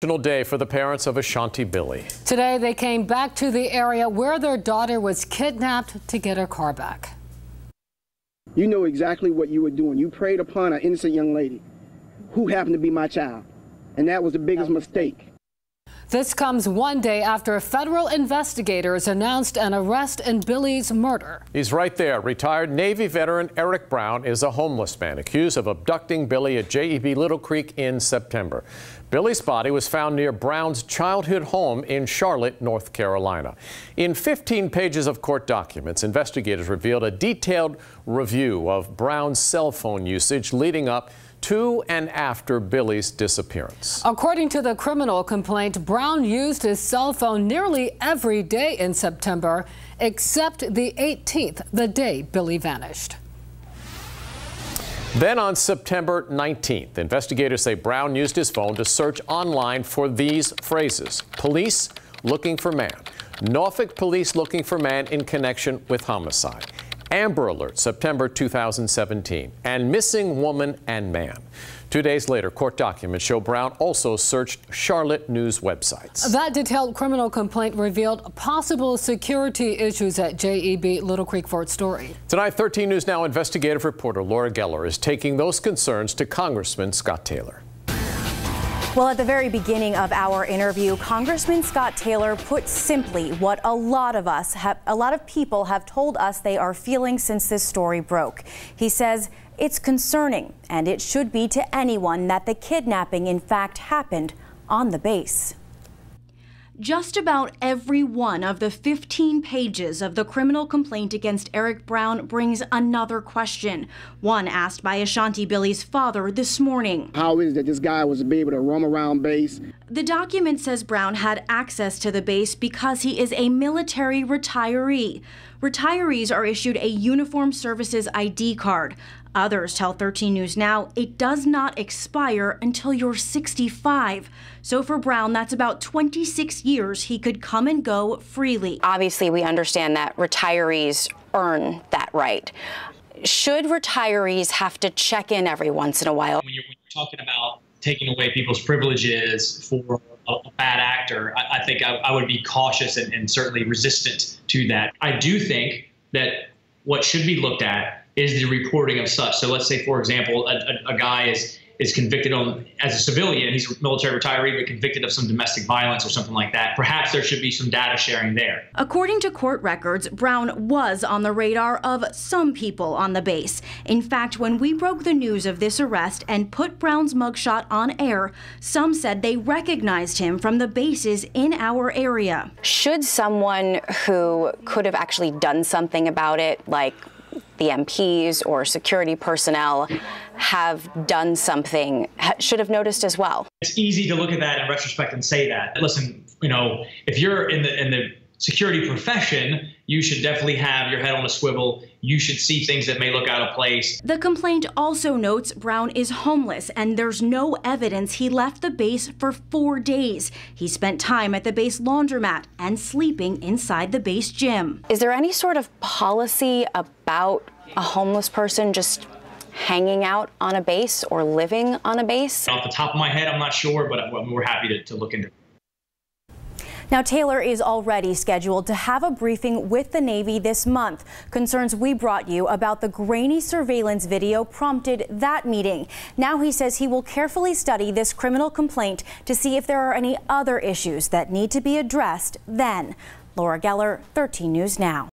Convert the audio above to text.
Day for the parents of Ashanti Billie. Today they came back to the area where their daughter was kidnapped to get her car back. You know exactly what you were doing. You preyed upon an innocent young lady who happened to be my child, and that was the biggest mistake. This comes one day after federal investigators announced an arrest in Billie's murder. He's right there. Retired Navy veteran Eric Brown is a homeless man accused of abducting Billie at JEB Little Creek in September. Billie's body was found near Brown's childhood home in Charlotte, North Carolina. In 15 pages of court documents, investigators revealed a detailed review of Brown's cell phone usage leading up to and after Billie's disappearance. According to the criminal complaint, Brown used his cell phone nearly every day in September, except the 18th, the day Billie vanished. Then on September 19th, investigators say Brown used his phone to search online for these phrases: police looking for man, Norfolk police looking for man in connection with homicide, Amber Alert, September 2017, and missing woman and man. 2 days later, court documents show Brown also searched Charlotte news websites. That detailed criminal complaint revealed possible security issues at JEB Little Creek Fort Story. Tonight, 13 News Now investigative reporter Laura Geller is taking those concerns to Congressman Scott Taylor. Well, at the very beginning of our interview, Congressman Scott Taylor put simply what a lot of people have told us they are feeling since this story broke. He says it's concerning, and it should be to anyone, that the kidnapping in fact happened on the base. Just about every one of the 15 pages of the criminal complaint against Eric Brown brings another question, one asked by Ashanti Billie's father this morning. How is it that this guy was able to roam around base? The document says Brown had access to the base because he is a military retiree. Retirees are issued a Uniform Services ID card. Others tell 13 News Now it does not expire until you're 65. So for Brown, that's about 26 years he could come and go freely. Obviously, we understand that retirees earn that right. Should retirees have to check in every once in a while? When you're talking about taking away people's privileges for a bad actor, I think I would be cautious and certainly resistant to that. I do think that what should be looked at is the reporting of such. So let's say, for example, a guy is convicted as a civilian, he's a military retiree, but convicted of some domestic violence or something like that. Perhaps there should be some data sharing there. According to court records, Brown was on the radar of some people on the base. In fact, when we broke the news of this arrest and put Brown's mugshot on air, some said they recognized him from the bases in our area. Should someone who could have actually done something about it, like the MPs or security personnel, have done something, should have noticed as well? It's easy to look at that in retrospect and say that. Listen, if you're in the security profession, you should definitely have your head on a swivel. You should see things that may look out of place. The complaint also notes Brown is homeless, and there's no evidence he left the base for 4 days. He spent time at the base laundromat and sleeping inside the base gym. Is there any sort of policy about a homeless person just hanging out on a base or living on a base? Off the top of my head, I'm not sure, but we're happy to look into it. Now, Taylor is already scheduled to have a briefing with the Navy this month. Concerns we brought you about the grainy surveillance video prompted that meeting. Now he says he will carefully study this criminal complaint to see if there are any other issues that need to be addressed then. Laura Geller, 13 News Now.